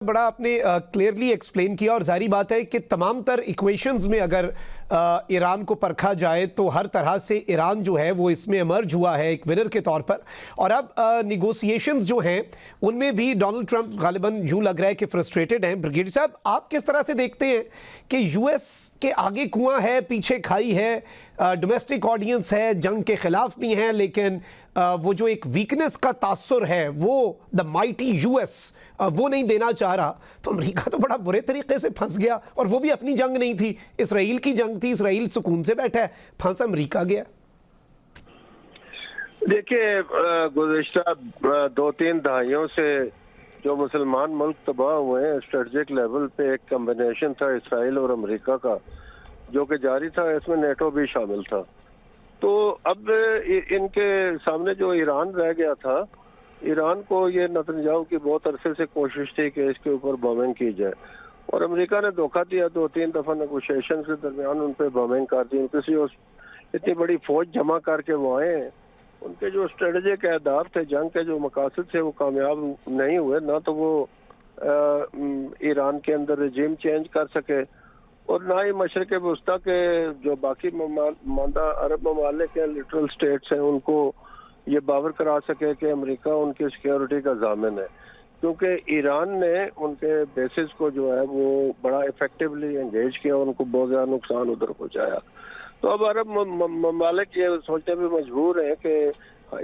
बड़ा आपने clearly explain किया और जारी बात है कि तमाम तर इक्वेशंस में अगर ईरान को परखा जाए तो हर तरह से ईरान जो है वो इसमें इमर्ज हुआ है एक विनर के तौर पर। और अब निगोशिएशंस जो हैं उनमें भी डोनाल्ड ट्रंप गालिबन यूं लग रहा है कि फ्रस्ट्रेटेड हैं। ब्रिगेडियर साहब, आप किस तरह से देखते हैं कि यूएस के आगे कुआं है, पीछे खाई है, डोमेस्टिक ऑडियंस है, जंग के खिलाफ भी हैं, लेकिन वो जो एक वीकनेस का तासुर है वो द माइटी यूएस वो नहीं देना चाह रहा, तो अमेरिका तो बड़ा बुरे तरीके से फंस गया। और वो भी अपनी जंग नहीं थी, इसराइल की जंग थी, इसराइल सुकून से बैठा है, फंस अमेरिका गया। देखिए, गुज़िश्ता 2-3 दहाइयों से जो मुसलमान मुल्क तबाह हुए हैं स्ट्रेटजिक लेवल पे एक कम्बिनेशन था इसराइल और अमेरिका का जो कि जारी था, इसमें नेटो भी शामिल था। तो अब इनके सामने जो ईरान रह गया था, ईरान को ये नेतन्याहू की बहुत अरसे से कोशिश थी कि इसके ऊपर बॉम्बिंग की जाए और अमेरिका ने धोखा दिया। 2-3 दफा नेगोशिएशन के दरमियान उन पर बॉम्बिंग कर दी। किसी इतनी बड़ी फौज जमा करके वो आए हैं, उनके जो स्ट्रेटेजिक अहदाफ थे, जंग के जो मकासद थे, वो कामयाब नहीं हुए। ना तो वो ईरान के अंदर रजीम चेंज कर सके और ना ही मशरक़ वस्ता के जो बाकी मांदा अरब ममालिक हैं, लिटरल स्टेट्स हैं, उनको ये बावर करा सके कि अमेरिका उनकी सिक्योरिटी का ज़ामिन है। क्योंकि ईरान ने उनके बेसिस को जो है वो बड़ा इफेक्टिवली एंगेज किया, उनको बहुत ज़्यादा नुकसान उधर पहुँचाया। तो अब अरब ममालिक ये सोचने पर मजबूर हैं कि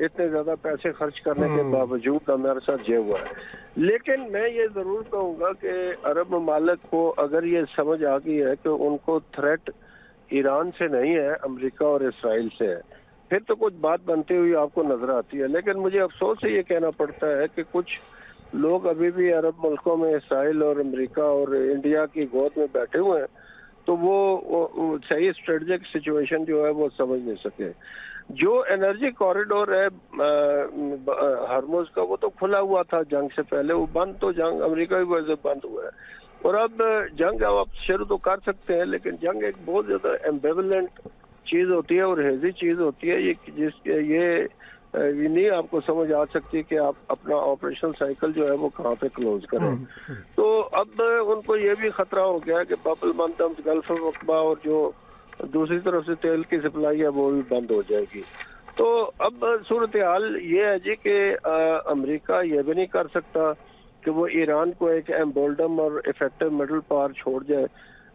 इतने ज़्यादा पैसे खर्च करने के बावजूद हमारे साथ ये हुआ है। लेकिन मैं ये ज़रूर कहूँगा कि अरब ममालिक को अगर ये समझ आ गई है कि उनको थ्रेट ईरान से नहीं है, अमेरिका और इसराइल से है, फिर तो कुछ बात बनती हुई आपको नजर आती है। लेकिन मुझे अफसोस से ये कहना पड़ता है कि कुछ लोग अभी भी अरब मुल्कों में इसराइल और अमेरिका और इंडिया की गोद में बैठे हुए हैं, तो वो सही स्ट्रेटजिक सिचुएशन जो है वो समझ नहीं सके। जो एनर्जी कॉरिडोर है हरमुज का, वो तो खुला हुआ था जंग से पहले, वो बंद तो जंग अमेरिका की वजह से बंद हुआ है। और अब जंग आप शुरू तो कर सकते हैं, लेकिन जंग एक बहुत ज्यादा एम्बिवलेंट चीज होती है और हेजी चीज होती है, ये नहीं आपको समझ आ सकती कि आप अपना ऑपरेशनल साइकिल जो है वो कहाँ पे क्लोज करें। तो अब उनको ये भी खतरा हो गया है कि बाब अल मंदब, गल्फ ऑफ अक़बा और जो दूसरी तरफ से तेल की सप्लाई है वो भी बंद हो जाएगी। तो अब सूरत हाल ये है जी कि अमेरिका ये भी नहीं कर सकता कि वो ईरान को एक एम्बोल्डम और इफेक्टिव मिडल पावर छोड़ जाए,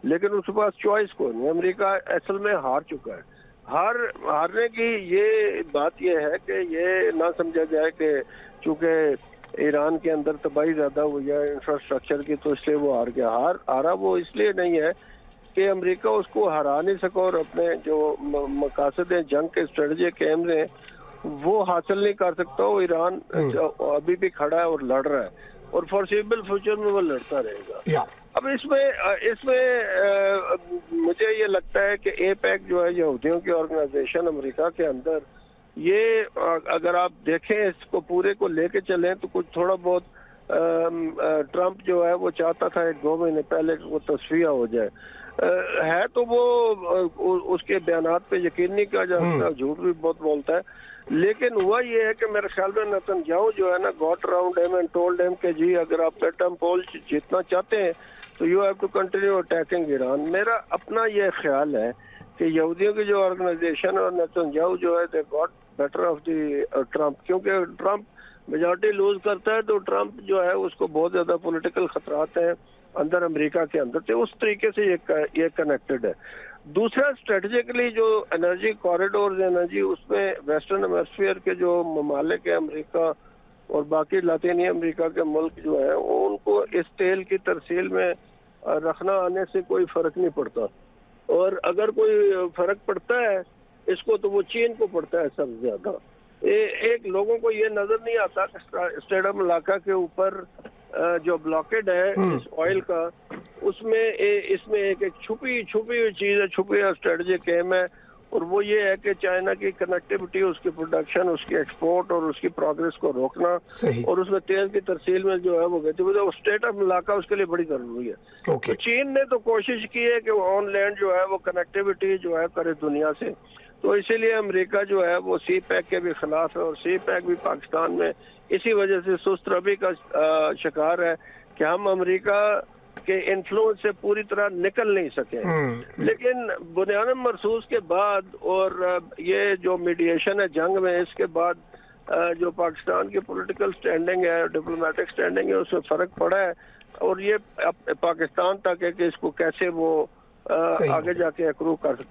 लेकिन उसके पास चॉइस कोई नहीं। अमेरिका असल में हार चुका है। हारने की ये बात ये है कि ये ना समझा जाए कि चूंकि ईरान के अंदर तबाही ज्यादा हुई है इंफ्रास्ट्रक्चर की, तो इसलिए वो हार गया। हारा वो इसलिए नहीं है कि अमेरिका उसको हरा नहीं सका और अपने जो मकासद हैं, जंग के स्ट्रेटजिक एम्स हैं, वो हासिल नहीं कर सकता। वो ईरान अभी भी खड़ा है और लड़ रहा है और फॉरसेबल फ्यूचर में वो लड़ता रहेगा। अब इसमें मुझे ये लगता है कि एपेक जो है यहूदियों की ऑर्गेनाइजेशन अमेरिका के अंदर, ये अगर आप देखें इसको पूरे को लेके चलें तो कुछ थोड़ा बहुत ट्रंप जो है वो चाहता था 1-2 महीने पहले वो तस्वीर हो जाए। है तो वो उसके बयानात पे यकीन नहीं किया जा सकता, झूठ भी बहुत बोलता है। लेकिन हुआ ये है कि मेरे ख्याल में नेतन्याहू जो है ना, got around him and told him कि जी अगर आप पेटम पोल जीतना चाहते हैं तो you have to continue attacking Iran. मेरा अपना ये ख्याल है कि यहूदियों की जो ऑर्गेनाइजेशन और नेतन्याहू जो है they got better of the Trump, क्योंकि ट्रंप मेजॉरिटी लूज करता है तो ट्रंप जो है उसको बहुत ज्यादा पॉलिटिकल खतरात हैं अंदर अमेरिका के अंदर, तो उस तरीके से ये कनेक्टेड है। दूसरा, स्ट्रेटेजिकली जो एनर्जी कॉरिडोर एनर्जी, उसमें वेस्टर्न हेमिस्फीयर के जो ममालिक है, अमेरिका और बाकी लातीनी अमेरिका के मुल्क जो है, उनको इस तेल की तरसील में रखना आने से कोई फर्क नहीं पड़ता। और अगर कोई फर्क पड़ता है इसको तो वो चीन को पड़ता है सबसे ज्यादा। एक लोगों को ये नजर नहीं आता कि स्ट्रेट ऑफ मलाक्का के ऊपर जो ब्लॉकेड है इस ऑयल का, उसमें इसमें एक छुपी हुई चीज है, छुपी हुआ स्ट्रेटजिक एम है, और वो ये है कि चाइना की कनेक्टिविटी, उसकी प्रोडक्शन, उसकी एक्सपोर्ट और उसकी प्रोग्रेस को रोकना, और उसमें तेल की तरसील में जो है वो कहती है स्टेट ऑफ मलाक्का उसके लिए बड़ी जरूरी है। तो चीन ने तो कोशिश की है कि वो ऑन लैंड जो है वो कनेक्टिविटी जो है करे दुनिया से, तो इसीलिए अमेरिका जो है वो सी पैक के भी खिलाफ है और सी पैक भी पाकिस्तान में इसी वजह से सुस्त रवि का शिकार है कि हम अमेरिका के इन्फ्लुएंस से पूरी तरह निकल नहीं सके। लेकिन बुनियादन मरसूस के बाद और ये जो मीडिएशन है जंग में, इसके बाद जो पाकिस्तान की पॉलिटिकल स्टैंडिंग है, डिप्लोमेटिक स्टैंडिंग है, उसमें फ़र्क पड़ा है। और ये पाकिस्तान तक है कि इसको कैसे वो आगे जाके अक्रू कर